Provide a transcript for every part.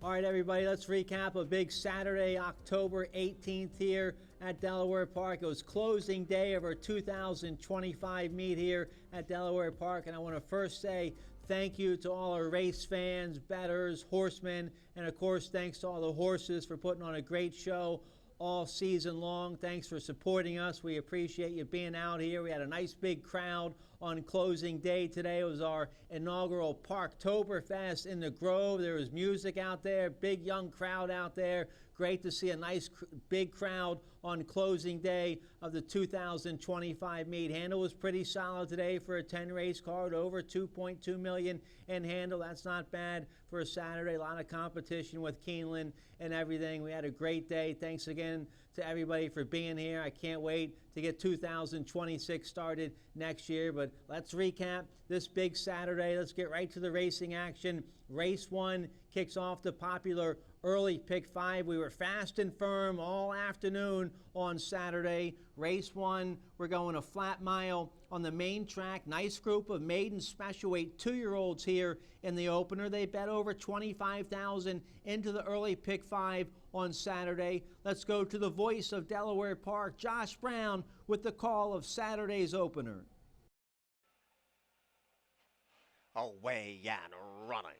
All right, everybody, let's recap a big Saturday, October 18th here at Delaware Park. It was closing day of our 2025 meet here at Delaware Park, and I want to first say thank you to all our race fans, bettors, horsemen, and of course, thanks to all the horses for putting on a great show all season long. Thanks for supporting us. We appreciate you being out here. We had a nice big crowd on closing day today. It was our inaugural Parktoberfest in the Grove. There was music out there, big young crowd out there. Great to see a nice big crowd on closing day of the 2025 meet. Handle was pretty solid today for a 10 race card, over 2.2 million in handle. That's not bad for a Saturday. A lot of competition with Keeneland and everything. We had a great day. Thanks again to everybody for being here. I can't wait to get 2026 started next year. But let's recap this big Saturday. Let's get right to the racing action. Race 1 kicks off the popular early pick 5. We were fast and firm all afternoon on Saturday. Race 1, we're going a flat mile on the main track. Nice group of maiden special weight 2-year-olds here in the opener. They bet over 25,000 into the early pick 5 on Saturday. Let's go to the voice of Delaware Park, Josh Brown, with the call of Saturday's opener. Away and running.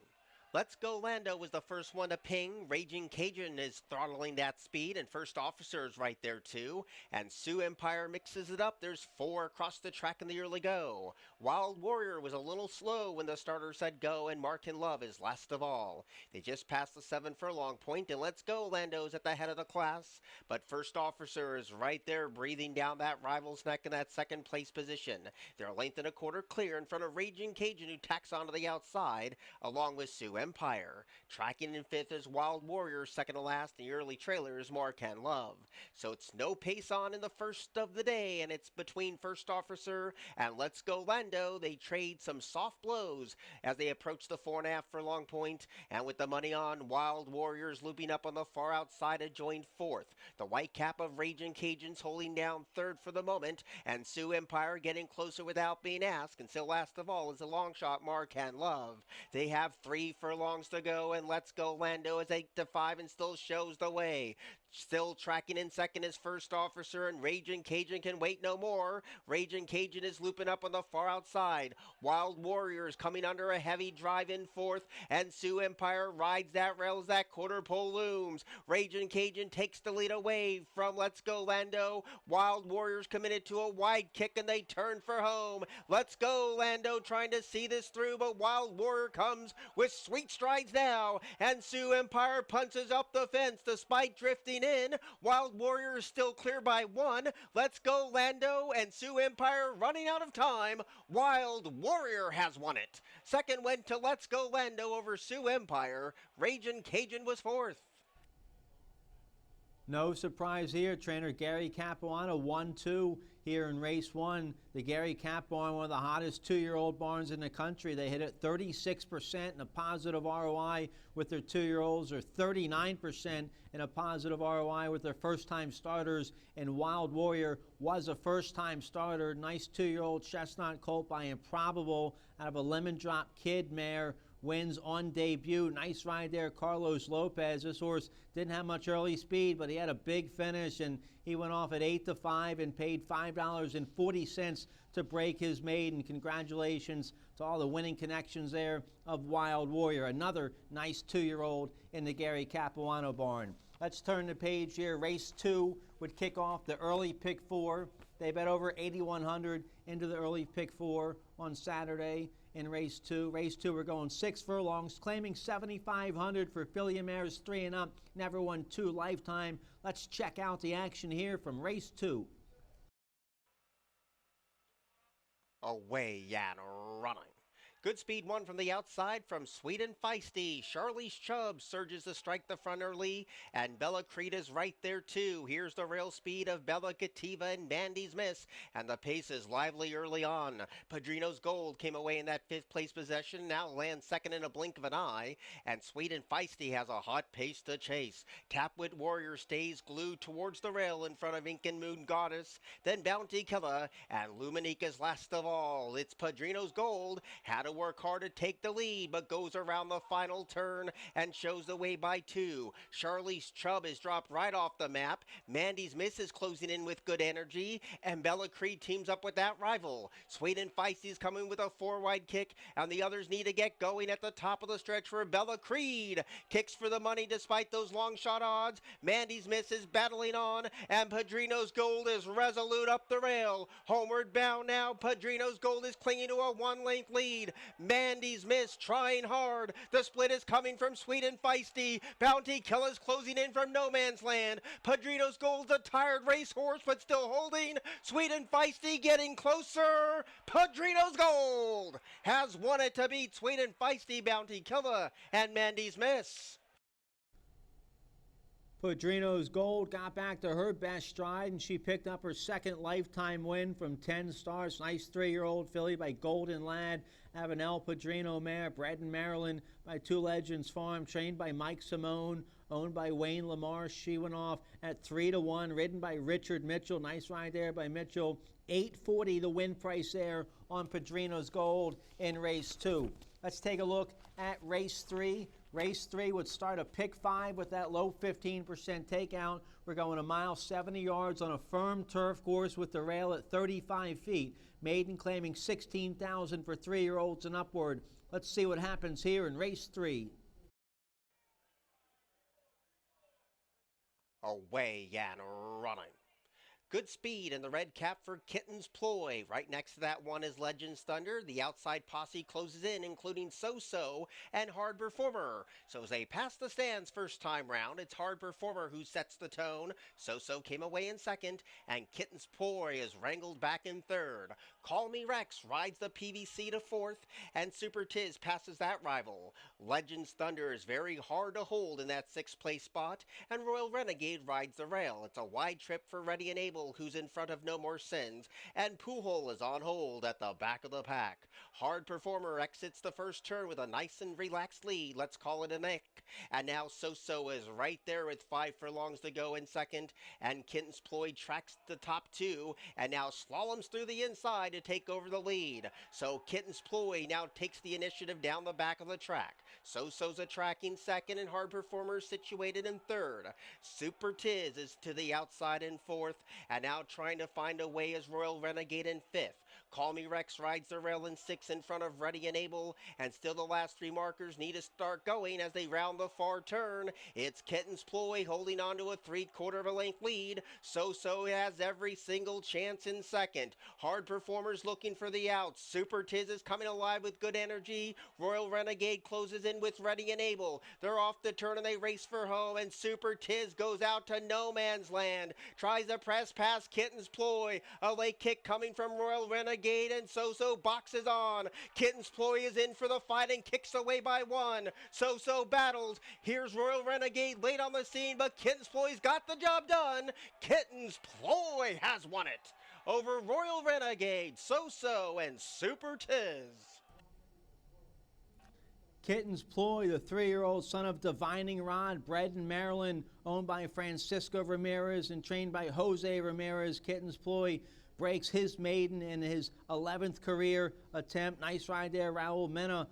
Let's Go Lando was the first one to ping. Raging Cajun is throttling that speed, and First Officer is right there too. And Sioux Empire mixes it up. There's 4 across the track in the early go. Wild Warrior was a little slow when the starter said go, and Mark and Love is last of all. They just passed the 7 furlong point, and Let's Go Lando's at the head of the class. But First Officer is right there breathing down that rival's neck in that second place position. They're a length and a quarter clear in front of Raging Cajun, who tacks onto the outside, along with Sioux Empire. Tracking in 5th is Wild Warrior, second to last. The early trailer is Mark and Love. So it's no pace on in the first of the day, and it's between First Officer and Let's Go Lando. They trade some soft blows as they approach the 4.5 furlong point, and with the money on, Wild Warriors looping up on the far outside to join 4th. The white cap of Raging Cajuns holding down 3rd for the moment, and Sioux Empire getting closer without being asked. And so last of all is a long shot, Mark and Love. They have 3 furlongs to go, and Let's Go Lando is 8-5 and still shows the way. Still tracking in second is First Officer, and Raging Cajun can wait no more. Raging Cajun is looping up on the far outside. Wild Warriors coming under a heavy drive in 4th, and Sioux Empire rides that rail as that quarter pole looms. Raging Cajun takes the lead away from Let's Go Lando. Wild Warriors committed to a wide kick, and they turn for home. Let's Go Lando trying to see this through, but Wild Warrior comes with sweet strides now, and Sioux Empire punches up the fence despite drifting in. Wild Warrior is still clear by 1. Let's Go Lando and Sioux Empire running out of time. Wild Warrior has won it. Second went to Let's Go Lando over Sioux Empire. Raging Cajun was 4th. No surprise here. Trainer Gary Capuano 1-2 here in race 1. The Gary Cap barn, one of the hottest 2-year-old barns in the country. They hit it 36% in a positive ROI with their 2-year-olds, or 39% in a positive ROI with their first-time starters. And Wild Warrior was a first-time starter. Nice 2-year-old chestnut colt by Improbable out of a Lemon Drop Kid mare. Wins on debut. Nice ride there, Carlos Lopez. This horse didn't have much early speed, but he had a big finish, and he went off at 8-5 and paid $5.40 to break his maiden. Congratulations to all the winning connections there of Wild Warrior. Another nice 2-year-old in the Gary Capuano barn. Let's turn the page here. Race 2 would kick off the early pick 4. They bet over 8,100 into the early pick 4 on Saturday in race 2. Race 2, we're going 6 furlongs, claiming 7,500 for filly mares 3 and up. Never won 2 lifetime. Let's check out the action here from race 2. Away and running. Good speed 1 from the outside from Sweet and Feisty. Charlize Chubb surges to strike the front early, and Bella Creed is right there too. Here's the rail speed of Bella Cativa and Bandy's Miss, and the pace is lively early on. Padrino's Gold came away in that 5th place possession, now lands second in a blink of an eye, and Sweet and Feisty has a hot pace to chase. Tapwit Warrior stays glued towards the rail in front of Incan Moon Goddess, then Bounty Killer, and Luminique is last of all. It's Padrino's Gold, had a work hard to take the lead, but goes around the final turn and shows the way by 2. Charlie's Chubb is dropped right off the map. Mandy's Miss is closing in with good energy, and Bella Creed teams up with that rival. Sweet and Feisty is coming with a 4-wide kick, and the others need to get going at the top of the stretch for Bella Creed. Kicks for the money despite those long shot odds. Mandy's Miss is battling on, and Padrino's Gold is resolute up the rail. Homeward bound now, Padrino's Gold is clinging to a 1-length lead. Mandy's Miss trying hard. The split is coming from Sweet and Feisty. Bounty Killer's closing in from no man's land. Padrino's Gold's a tired racehorse, but still holding. Sweet and Feisty getting closer. Padrino's Gold has won it to beat Sweet and Feisty, Bounty Killer, and Mandy's Miss. Padrino's Gold got back to her best stride, and she picked up her second lifetime win from 10 stars. Nice 3-year-old filly by Golden Lad. Avenel Padrino mare, bred in Maryland by Two Legends Farm, trained by Mike Simone, owned by Wayne Lamar. She went off at 3-1, ridden by Richard Mitchell. Nice ride there by Mitchell. $8.40 the win price there on Padrino's Gold in race 2. Let's take a look at race 3. Race 3 would start a pick 5 with that low 15% takeout. We're going a mile 70 yards on a firm turf course with the rail at 35 feet. Maiden claiming $16,000 for 3-year-olds and upward. Let's see what happens here in race 3. Away and running. Good speed in the red cap for Kitten's Ploy. Right next to that one is Legends Thunder. The outside posse closes in, including So-So and Hard Performer. So as they pass the stands first time round, it's Hard Performer who sets the tone. So-So came away in second, and Kitten's Ploy is wrangled back in third. Call Me Rex rides the PVC to fourth, and Super Tiz passes that rival. Legends Thunder is very hard to hold in that 6th place spot, and Royal Renegade rides the rail. It's a wide trip for Ready and Able, who's in front of No More Sins, and Poohole is on hold at the back of the pack. Hard Performer exits the first turn with a nice and relaxed lead. Let's call it a nick. And now So-So is right there with 5 furlongs to go in second, and Kitten's Ploy tracks the top 2, and now slaloms through the inside to take over the lead. So Kitten's Ploy now takes the initiative down the back of the track. So-So's a tracking second, and Hard Performer is situated in third. Super Tiz is to the outside in fourth, and now trying to find a way is Royal Renegade in fifth. Call Me Rex rides the rail in 6 in front of Ready and Able, and still the last 3 markers need to start going as they round the far turn. It's Kitten's Ploy holding on to a 3/4 of a length lead. So-So has every single chance in second. Hard Performers looking for the outs. Super Tiz is coming alive with good energy. Royal Renegade closes in with Ready and Able. They're off the turn and they race for home, and Super Tiz goes out to no man's land. Tries to press past Kitten's Ploy. A late kick coming from Royal Renegade, and So-So boxes on. Kitten's Ploy is in for the fight and kicks away by 1. So-So battles. Here's Royal Renegade late on the scene, but Kitten's Ploy's got the job done. Kitten's Ploy has won it over Royal Renegade, So-So, and Super Tiz. Kitten's Ploy, the 3-year-old son of Divining Rod, bred in Maryland, owned by Francisco Ramirez and trained by Jose Ramirez. Kitten's Ploy breaks his maiden in his 11th career attempt. Nice ride there, Raul Mena.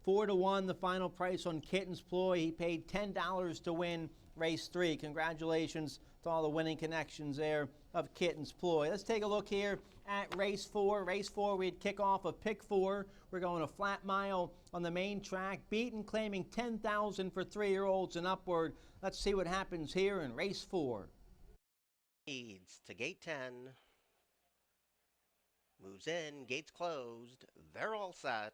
4-1 the final price on Kitten's Ploy. He paid $10 to win race 3. Congratulations to all the winning connections there of Kitten's Ploy. Let's take a look here at race 4. Race 4, we'd kick off a pick 4. We're going a flat mile on the main track. Beaten claiming $10,000 for 3-year-olds and upward. Let's see what happens here in race 4. Leads to gate 10. Moves in, gates closed. They're all set.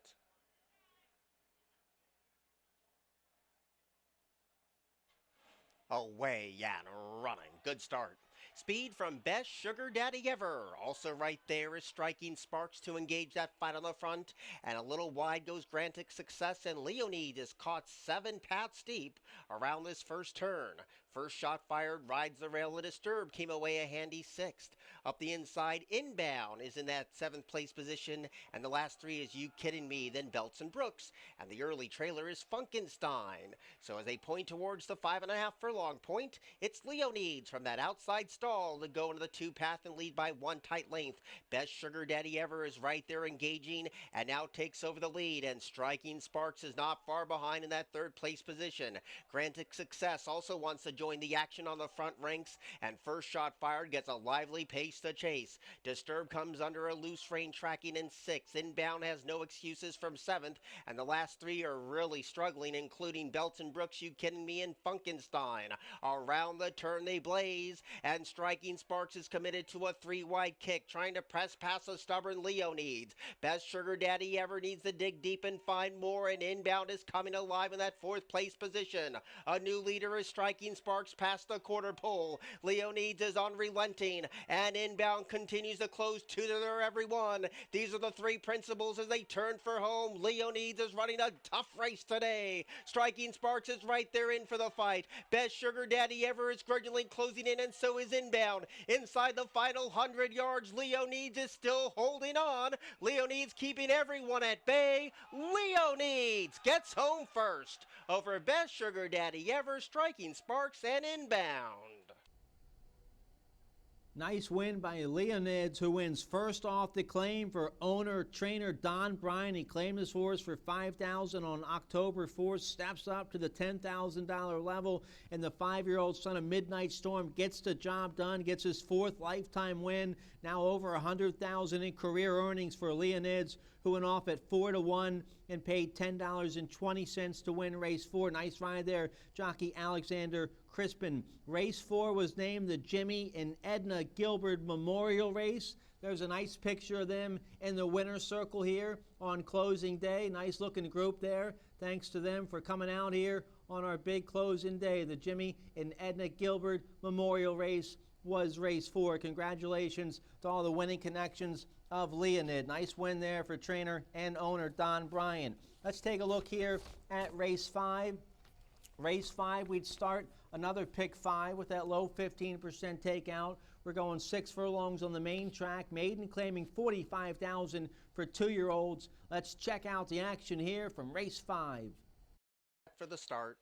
Away and running. Good start. Speed from Best Sugar Daddy Ever. Also right there is Striking Sparks to engage that fight on the front. And a little wide goes Grantic Success, and Leonid is caught 7 paths deep around this first turn. first shot fired, rides the rail, and Disturbed came away a handy sixth. Up the inside, Inbound is in that seventh place position, and the last three is You Kidding Me, then Belts and Brooks, and the early trailer is Funkenstein. So as they point towards the 5.5 furlong point, it's Leonides from that outside stall to go into the two-path and lead by one tight length. Best Sugar Daddy Ever is right there engaging and now takes over the lead, and Striking Sparks is not far behind in that third place position. Granted Success also wants to join the action on the front ranks, and First Shot Fired gets a lively pace to chase. Disturbed comes under a loose rein tracking in sixth. Inbound has no excuses from seventh, and the last three are really struggling, including Belts and Brooks, You Kidding Me, and Funkenstein. Around the turn they blaze, and Striking Sparks is committed to a three-wide kick, trying to press past a stubborn Leonides. Best Sugar Daddy Ever needs to dig deep and find more, and Inbound is coming alive in that fourth place position. A new leader is Striking Sparks past the quarter pole. Leonides is unrelenting, and Inbound continues to close to their everyone. These are the three principals as they turn for home. Leonides is running a tough race today. Striking Sparks is right there in for the fight. Best Sugar Daddy Ever is grudgingly closing in, and so is Inbound. Inside the final 100 yards, Leonides is still holding on. Leonides keeping everyone at bay. Leonides gets home first over Best Sugar Daddy Ever, Striking Sparks, and Inbound. Nice win by Leonids, who wins first off the claim for owner-trainer Don Bryan. He claimed his horse for $5,000 on October 4th, steps up to the $10,000 level, and the 5-year-old son of Midnight Storm gets the job done, gets his fourth lifetime win, now over $100,000 in career earnings for Leonids, who went off at 4-1 and paid $10.20 to win race 4. Nice ride there, jockey Alexander Crispin. Race 4 was named the Jimmy and Edna Gilbert Memorial Race. There's a nice picture of them in the winner's circle here on closing day. Nice looking group there. Thanks to them for coming out here on our big closing day. The Jimmy and Edna Gilbert Memorial Race was race 4. Congratulations to all the winning connections of Leonid. Nice win there for trainer and owner Don Bryan. Let's take a look here at race 5. Race 5, we'd start another pick 5 with that low 15% takeout. We're going 6 furlongs on the main track. Maiden claiming $45,000 for 2-year-olds. Let's check out the action here from race 5. For the start.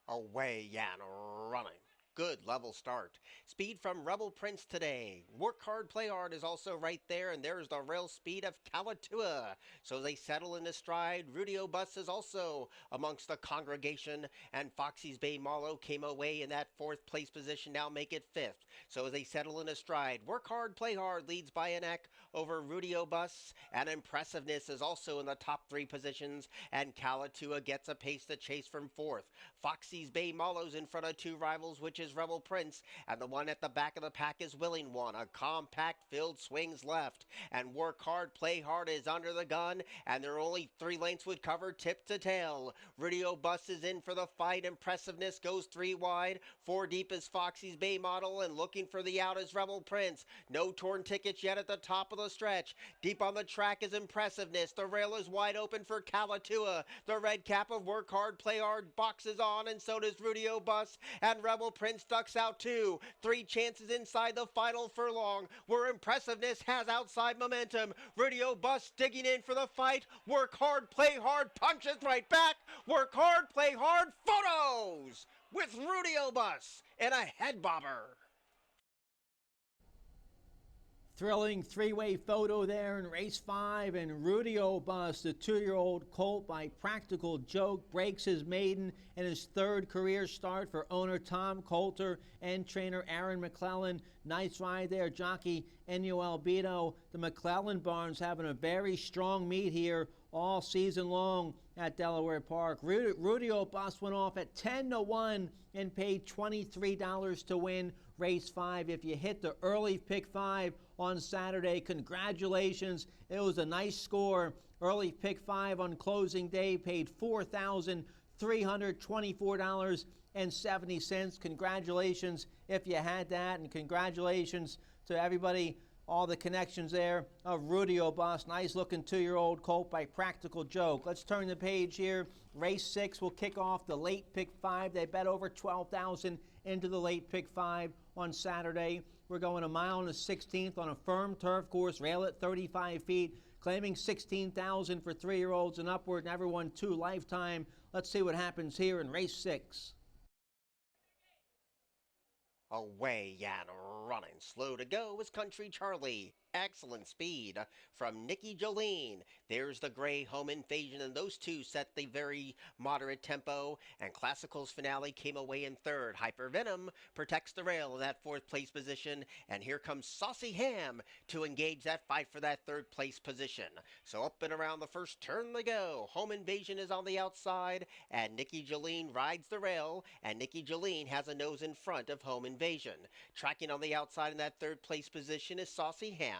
Away and running. Good level start. Speed from Rebel Prince today. Work Hard, Play Hard is also right there, and there's the rail speed of Kalatua. So they settle into stride. Rudio Bus is also amongst the congregation, and Foxy's Bay Marlowe came away in that 4th place position, now make it 5th. So as they settle into stride, Work Hard, Play Hard leads by a neck over Rudio Bus, and Impressiveness is also in the top 3 positions, and Kalatua gets a pace to chase from 4th. Foxy's Bay Marlowe's in front of 2 rivals, which is Rebel Prince, and the one at the back of the pack is Willing One. A compact field swings left, and Work Hard, Play Hard is under the gun, and there are only 3 lengths would cover tip to tail. Rudio Bus is in for the fight. Impressiveness goes 3 wide. 4 deep is Foxy's Bay Model, and looking for the out is Rebel Prince. No torn tickets yet at the top of the stretch. Deep on the track is Impressiveness. The rail is wide open for Kalatua. The red cap of Work Hard, Play Hard boxes on, and so does Rudio Bus, and Rebel Prince ducks out 2. 3 chances inside the final furlong, where Impressiveness has outside momentum. Rudio Bus digging in for the fight. Work Hard, Play Hard punches right back. Work Hard, Play Hard photos with Rudio Bus and a head bobber. Thrilling 3-way photo there in race 5, and Rudio Bus, the 2-year-old colt by Practical Joke, breaks his maiden in his 3rd career start for owner Tom Coulter and trainer Aaron McClellan. Nice ride there, jockey Ennio Albino. The McClellan barns having a very strong meet here all season long at Delaware Park. Rudio Bus went off at 10-1 and paid $23 to win race 5. If you hit the early pick 5 on Saturday, congratulations. It was a nice score. Early pick 5 on closing day paid $4,324.70. Congratulations if you had that, and congratulations to everybody all the connections there of Rudy O'Bus. Nice looking 2-year-old colt by Practical Joke. Let's turn the page here. Race 6 will kick off the late pick 5. They bet over 12,000 into the late pick 5 on Saturday. We're going a mile and a 16th on a firm turf course, rail at 35 feet, claiming 16,000 for 3-year-olds and upward. Never won 2 lifetime. Let's see what happens here in race 6. Away and running. Slow to go is Country Charlie. Excellent speed from Nikki Jolene. There's the gray home invasion, and those two set the very moderate tempo. And Classical's Finale came away in third. Hypervenom protects the rail in that 4th place position. And here comes Saucy Ham to engage that fight for that 3rd place position. So up and around the first turn they go. Home invasion is on the outside, and Nikki Jolene rides the rail. And Nikki Jolene has a nose in front of home invasion. Tracking on the outside in that 3rd place position is Saucy Ham.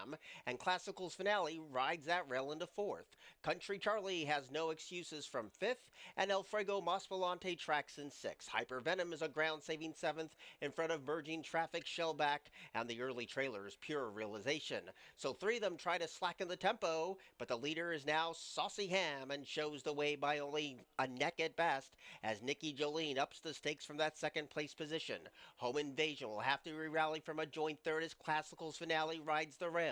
And Classical's Finale rides that rail into 4th. Country Charlie has no excuses from 5th, and El Fuego Mospelante tracks in 6th. Hypervenom is a ground-saving 7th in front of Merging Traffic, Shellback, and the early trailers Pure Realization. So 3 of them try to slacken the tempo, but the leader is now Saucy Ham and shows the way by only a neck at best as Nikki Jolene ups the stakes from that 2nd place position. Home Invasion will have to re-rally from a joint 3rd as Classical's Finale rides the rail.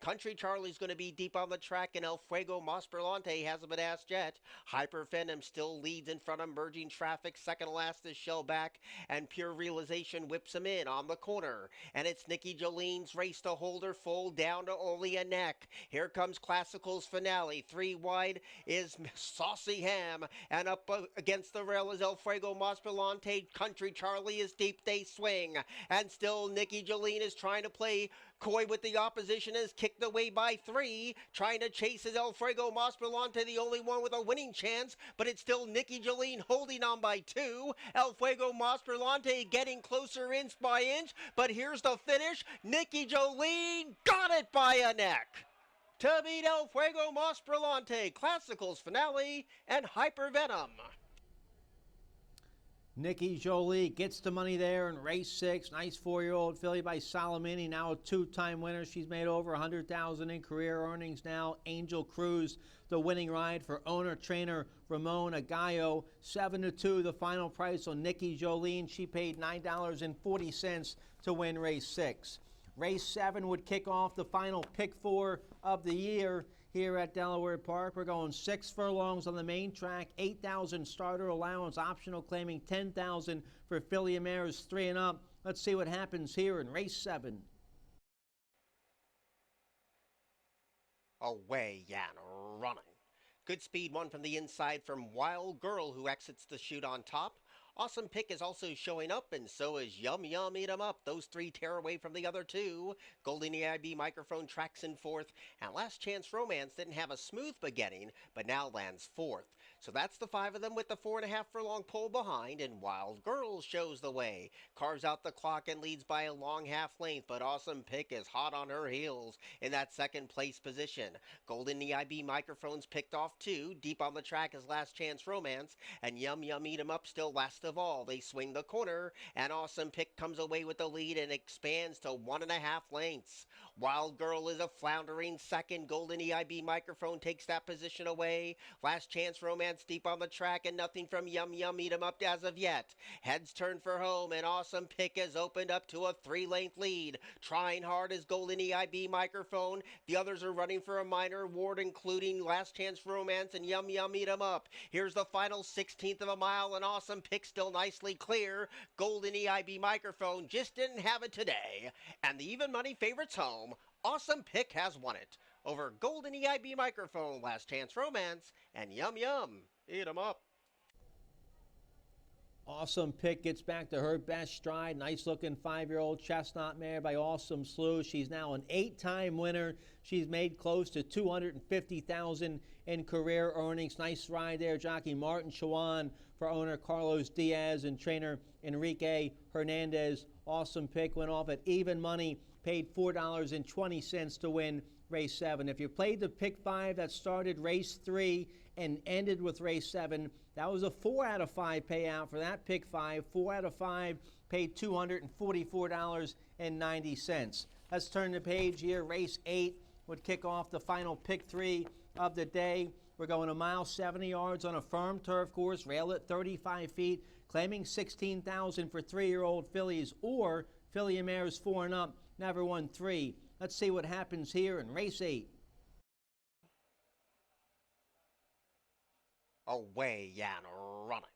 Country Charlie's going to be deep on the track, and El Fuego Mospelante hasn't been asked yet. Hypervenom still leads in front of Merging Traffic. Second to last is Shellback, and Pure Realization whips him in on the corner. And it's Nikki Jolene's race to hold her full down to only a neck. Here comes Classical's Finale. 3 wide is Saucy Ham, and up against the rail is El Fuego Mospelante. Country Charlie is deep, they swing, and still Nikki Jolene is trying to play coy with the opposition, is kicked away by 3. Trying to chase is El Fuego Mospelante, the only one with a winning chance, but it's still Nikki Jolene holding on by 2. El Fuego Mospelante getting closer inch by inch, but here's the finish. Nikki Jolene got it by a neck to beat El Fuego Mospelante, Classical's Finale, and Hypervenom. Nikki Jolie gets the money there in race 6. Nice 4-year-old filly by Salamini, now a 2-time winner. She's made over $100,000 in career earnings now. Angel Cruz, the winning ride for owner-trainer Ramon Agallo. 7-2, the final price on Nikki Jolene. She paid $9.40 to win race 6. Race 7 would kick off the final pick 4 of the year here at Delaware Park. We're going 6 furlongs on the main track, 8,000 starter allowance, optional claiming 10,000 for filly mares 3 and up. Let's see what happens here in race 7. Away and running. Good speed one from the inside from Wild Girl, who exits the chute on top. Awesome Pick is also showing up, and so is Yum Yum Eat 'em Up. Those 3 tear away from the other 2. Golden EIB Microphone tracks in 4th, and Last Chance Romance didn't have a smooth beginning, but now lands 4th. So that's the 5 of them with the 4.5 furlong pole behind, and Wild Girl shows the way. Carves out the clock and leads by a long half length, but Awesome Pick is hot on her heels in that 2nd place position. Golden EIB Microphones picked off 2. Deep on the track is Last Chance Romance, and Yum Yum Eat 'em Up still last of all. They swing the corner, and Awesome Pick comes away with the lead and expands to 1.5 lengths. Wild Girl is a floundering 2nd. Golden EIB Microphone takes that position away. Last Chance Romance deep on the track, and nothing from Yum Yum Eat 'em Up as of yet. Heads turn for home, and Awesome Pick has opened up to a 3-length lead. Trying hard is Golden EIB Microphone. The others are running for a minor award, including Last Chance Romance and Yum Yum Eat 'em Up. Here's the final 16th of a mile, and Awesome Pick still nicely clear. Golden EIB Microphone just didn't have it today, and the even money favorites home. Awesome Pick has won it over Golden EIB Microphone, Last Chance Romance, and Yum Yum Eat 'em Up. Awesome Pick gets back to her best stride. Nice looking 5-year-old chestnut mare by Awesome Slew. She's now an 8-time winner. She's made close to $250,000 in career earnings. Nice ride there. Jockey Martin Chawan for owner Carlos Diaz and trainer Enrique Hernandez. Awesome Pick went off at even money, paid $4.20 to win race 7. If you played the pick 5 that started race 3 and ended with race 7, that was a 4 out of 5 payout for that pick 5. 4 out of 5 paid $244.90. Let's turn the page here. Race 8 would kick off the final pick 3 of the day. We're going a mile 70 yards on a firm turf course, rail at 35 feet, claiming $16,000 for 3-year-old fillies or filly and mares 4 and up, never won 3. Let's see what happens here in race 8. Away and running.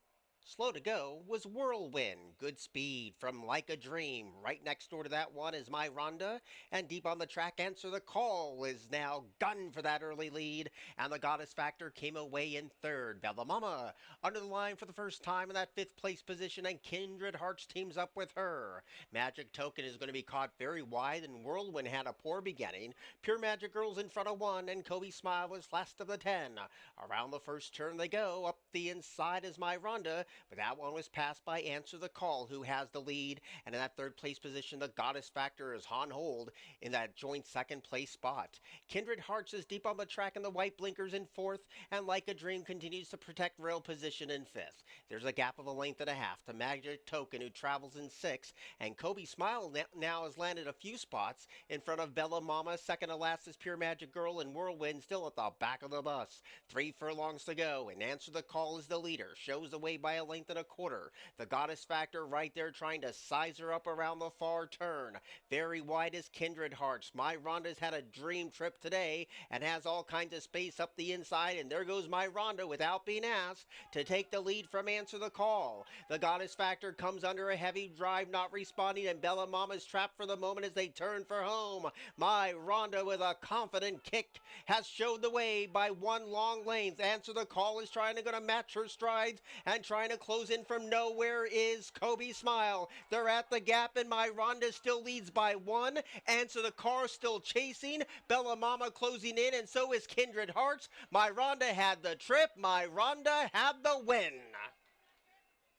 Slow to go was Whirlwind. Good speed from Like a Dream. Right next door to that one is My Rhonda. And deep on the track, Answer the Call is now gun for that early lead. And the Goddess Factor came away in third. Bella Mama under the line for the first time in that 5th place position. And Kindred Hearts teams up with her. Magic Token is going to be caught very wide. And Whirlwind had a poor beginning. Pure Magic Girls in front of 1. And Kobe Smile was last of the 10. Around the first turn they go. Up the inside is My Rhonda. But that one was passed by Answer the Call, who has the lead. And in that 3rd place position, the Goddess Factor is on hold in that joint 2nd place spot. Kindred Hearts is deep on the track in the white blinkers in 4th. And Like a Dream continues to protect rail position in 5th. There's a gap of a length and a half to Magic Token, who travels in 6th. And Kobe Smile now has landed a few spots in front of Bella Mama. Second to last is Pure Magic Girl, and Whirlwind still at the back of the bus. 3 furlongs to go, and Answer the Call is the leader. Shows the way by a length and a quarter. The Goddess Factor right there trying to size her up around the far turn. Very wide is Kindred Hearts. My Rhonda's had a dream trip today and has all kinds of space up the inside, and there goes My Rhonda without being asked to take the lead from Answer the Call. The Goddess Factor comes under a heavy drive, not responding, and Bella Mama's trapped for the moment as they turn for home. My Rhonda with a confident kick has showed the way by 1 long length. Answer the Call is trying to match her strides and trying to close in from nowhere is Kobe Smile. They're at the gap, and My Rhonda still leads by 1. Answer the Call still chasing. Bella Mama closing in, and so is Kindred Hearts. My Rhonda had the trip. My Rhonda had the win.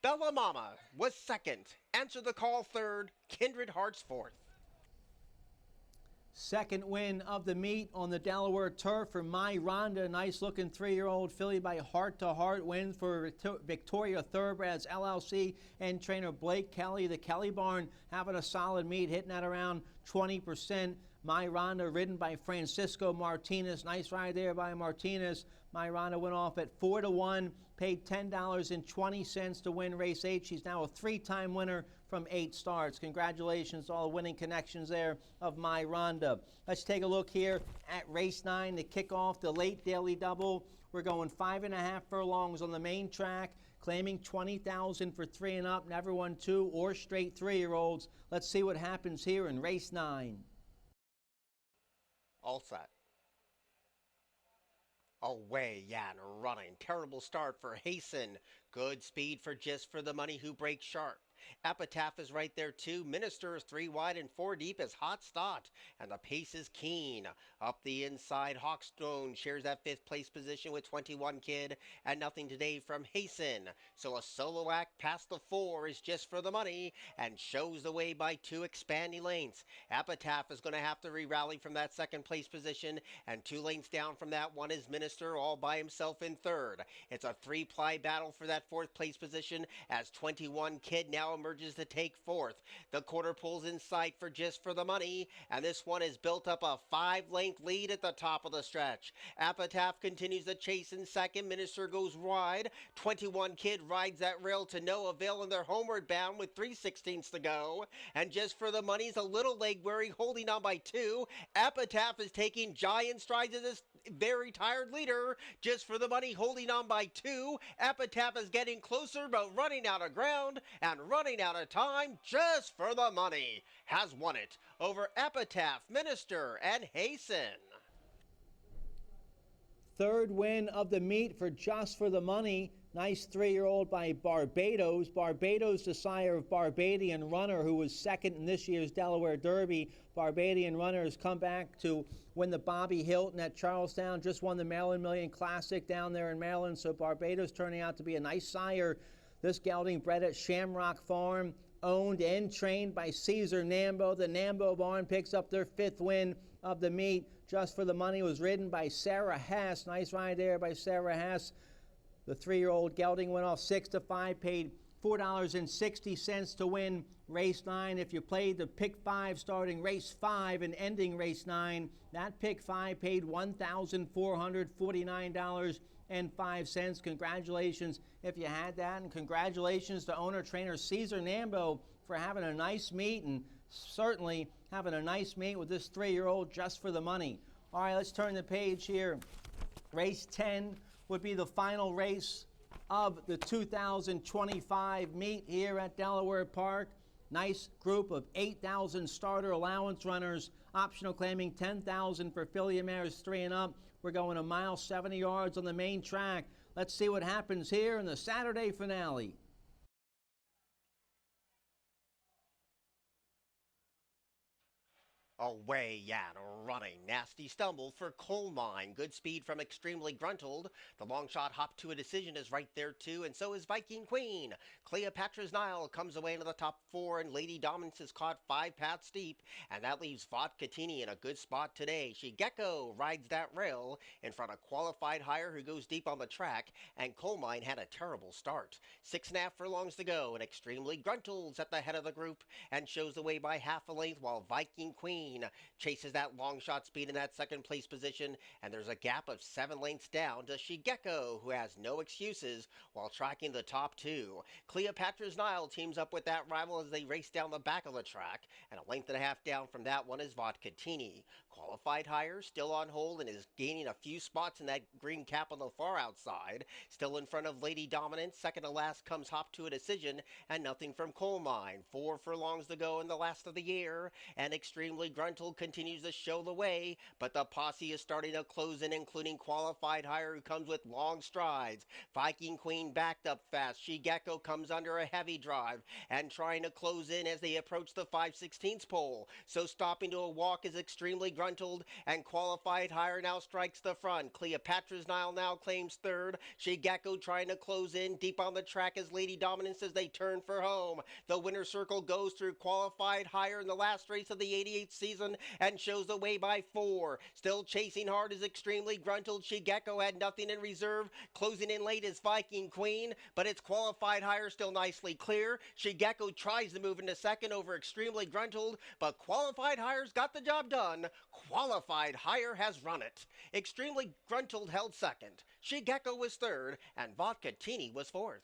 Bella Mama was 2nd. Answer the Call 3rd. Kindred Hearts 4th. Second win of the meet on the Delaware turf for My Rhonda. Nice looking 3-year-old filly by Heart to Heart win for Victoria Thoroughbreds LLC and trainer Blake Kelly. The Kelly barn having a solid meet, hitting at around 20%. My Rhonda ridden by Francisco Martinez. Nice ride there by Martinez. My Rhonda went off at 4-1, paid $10.20 to win race 8. She's now a 3-time winner from 8 starts. Congratulations to all the winning connections there of My Rhonda. Let's take a look here at race 9 to kick off the late daily double. We're going 5.5 furlongs on the main track, claiming $20,000 for 3 and up, never won 2 or straight 3-year-olds. Let's see what happens here in race 9. All set. Away and running. Terrible start for Hasten. Good speed for Just for the Money, who breaks sharp. Epitaph is right there too. Minister is 3 wide and 4 deep as Hot Stot. And the pace is keen. Up the inside, Hawkstone shares that 5th place position with 21 Kid. And Nothing Today from Hasten. So a solo act past the 4 is Just for the Money and shows the way by 2 expanding lengths. Epitaph is going to have to re-rally from that 2nd place position. And 2 lengths down from that one is Minister all by himself in 3rd. It's a 3-ply battle for that 4th place position as 21 Kid now emerges to take 4th. The quarter pulls in sight for Just for the Money, and this one has built up a 5-length lead at the top of the stretch. Epitaph continues the chase in 2nd. Minister goes wide. 21 Kid rides that rail to no avail, and they're homeward bound with 3/16 to go. And Just for the Money's a little leg weary, holding on by 2. Epitaph is taking giant strides as this very tired leader. Just for the Money holding on by 2. Epitaph is getting closer, but running out of ground and running out of time. Just for the Money has won it over Epitaph, Minister, and Hasten. 3rd win of the meet for Just for the Money. Nice 3-year-old by Barbados. Barbados, the sire of Barbadian Runner, who was 2nd in this year's Delaware Derby. Barbadian Runner has come back to win the Bobby Hilton at Charlestown. Just won the Maryland Million Classic down there in Maryland. So Barbados turning out to be a nice sire. This gelding bred at Shamrock Farm, owned and trained by Caesar Nambo. The Nambo barn picks up their 5th win of the meet. Just for the Money was ridden by Sarah Hess. Nice ride there by Sarah Hess. The 3-year-old gelding went off 6-5, paid $4.60 to win race 9. If you played the pick 5 starting race 5 and ending race 9, that pick 5 paid $1,449.05. Congratulations if you had that, and congratulations to owner trainer Cesar Nambo for having a nice meet, and certainly having a nice meet with this 3-year-old just for the money. All right, let's turn the page here. Race 10 would be the final race of the 2025 meet here at Delaware Park. Nice group of 8,000 starter allowance runners, optional claiming 10,000 for filly mares 3 and up. We're going a mile 70 yards on the main track. Let's see what happens here in the Saturday finale. Away and running. Nasty stumble for Coal Mine. Good speed from Extremely Gruntled. The long shot hop to a decision is right there too, and so is Viking Queen. Cleopatra's Nile comes away into the top 4, and Lady Dominance is caught 5 paths deep, and that leaves Vodkatini in a good spot today. Shigeko rides that rail in front of Qualified Higher, who goes deep on the track, and Coal Mine had a terrible start. 6.5 furlongs to go, and Extremely Gruntled's at the head of the group and shows the way by half a length, while Viking Queen chases that long shot speed in that second place position, and there's a gap of 7 lengths down to Shigeko, who has no excuses while tracking the top 2. Cleopatra's Nile teams up with that rival as they race down the back of the track, and a length and a half down from that one is Vodkatini. Qualified Higher still on hold and is gaining a few spots in that green cap on the far outside. Still in front of Lady Dominance. Second to last comes Hop to a Decision, and nothing from Coal Mine. 4 furlongs to go in the last of the year, and Extremely Gruntled continues to show the way, but the posse is starting to close in, including Qualified Higher, who comes with long strides. Viking Queen backed up fast. Shigeko comes under a heavy drive and trying to close in as they approach the 5/16 pole. So stopping to a walk is Extremely Gruntled, and Qualified Higher now strikes the front. Cleopatra's Nile now claims third. Shigeko trying to close in deep on the track as Lady Dominance as they turn for home. The winner's circle goes through Qualified Higher in the last race of the 88th season and shows the way by 4. Still chasing hard is Extremely Gruntled. Shigeko had nothing in reserve. Closing in late is Viking Queen, but it's Qualified Higher still nicely clear. Shigeko tries to move into second over Extremely Gruntled, but Qualified Higher's got the job done. Qualified Higher has run it. Extremely Gruntled held second. Shigeko was third, and Vodkatini was fourth.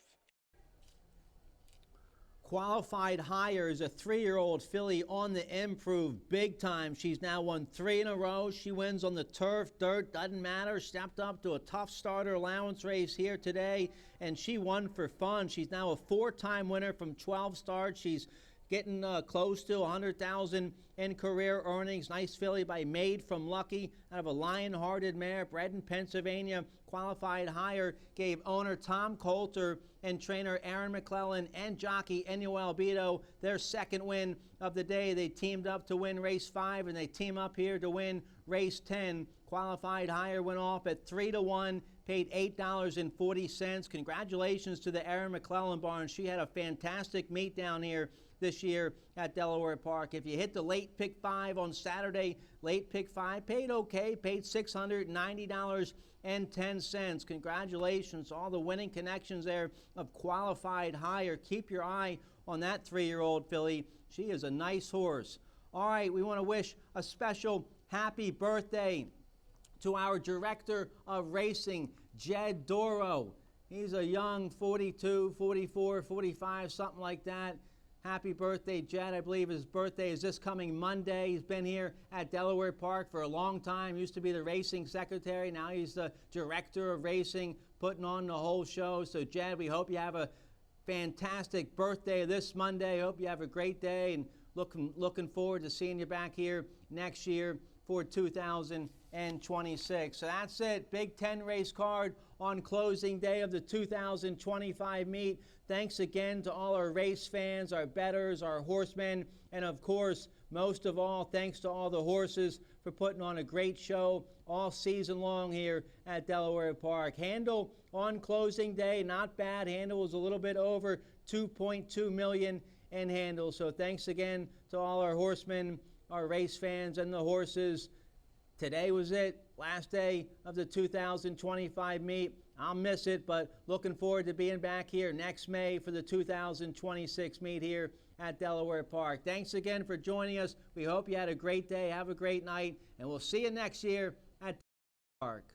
Qualified Higher is a 3-year-old filly on the improve big time. She's now won 3 in a row. She wins on the turf, dirt, doesn't matter. Stepped up to a tough starter allowance race here today, and she won for fun. She's now a 4-time winner from 12 starts. She's getting close to 100,000 in career earnings. Nice filly by Maid from Lucky out of a lion-hearted mare bred in Pennsylvania. Qualified Higher gave owner Tom Coulter and trainer Aaron McClellan and jockey Ennio Albito their second win of the day. They teamed up to win race 5, and they team up here to win race 10. Qualified Higher went off at 3-1, paid $8.40. Congratulations to the Aaron McClellan barn. She had a fantastic meet down here this year at Delaware Park. If you hit the late pick 5 on Saturday, late pick 5 paid okay, paid $690.10. Congratulations to all the winning connections there of Qualified Higher. Keep your eye on that 3-year-old filly. She is a nice horse. All right, we want to wish a special happy birthday to our director of racing, Jed Doro. He's a young 42, 44, 45, something like that. Happy birthday, Jed. I believe his birthday is this coming Monday. He's been here at Delaware Park for a long time. Used to be the racing secretary. Now he's the director of racing, putting on the whole show. So, Jed, we hope you have a fantastic birthday this Monday. Hope you have a great day, and looking forward to seeing you back here next year for 2026. So that's it. Big 10 race card on closing day of the 2025 meet. Thanks again to all our race fans, our bettors, our horsemen, and of course, most of all, thanks to all the horses for putting on a great show all season long here at Delaware Park. Handle on closing day, not bad. Handle was a little bit over 2.2 million in handle. So thanks again to all our horsemen, our race fans, and the horses. Today was it, last day of the 2025 meet. I'll miss it, but looking forward to being back here next May for the 2026 meet here at Delaware Park. Thanks again for joining us. We hope you had a great day, have a great night, and we'll see you next year at Delaware Park.